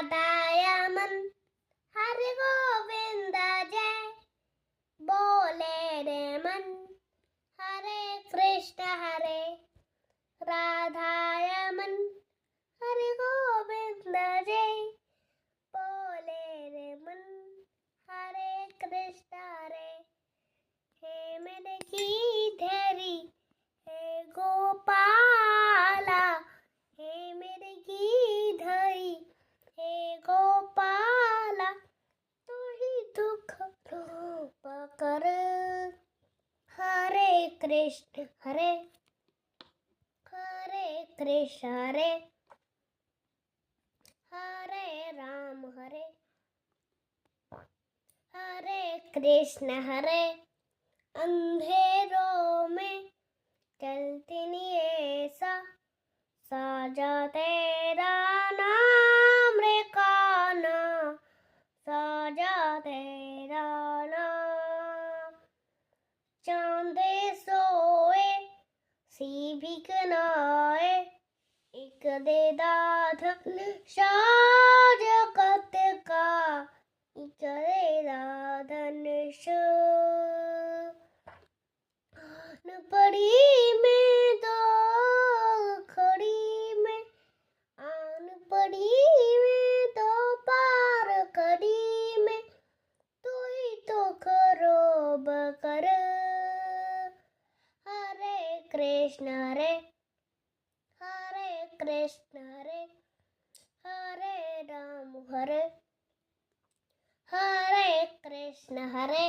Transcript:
राधायमन हरे गोविंद जय बोले रे मन हरे कृष्ण हरे राधायमन हरे गोविंद जय बोले रे मन हरे कृष्ण हरे हे मेरे गिरधरी हे गोपाला हे मेरे गिरधरी हे गोपाला तू ही दुख रूप कर हरे कृष्ण हरे हरे कृष्ण हरे हरे राम हरे हरे कृष्ण हरे अंधेरों में चलती नहीं ऐसा साजा तेरा नाम रे काना साजा तेरा नाम चांदे सोए सी भी कनाए एक दे दाधन साज कत का एक दे दाधन न पड़ी में दो खड़ी में आन पड़ी में दो पार खड़ी में तू ही तो खरोब कर हरे कृष्ण हरे कृष्ण हरे हरे राम हरे कृष्ण हरे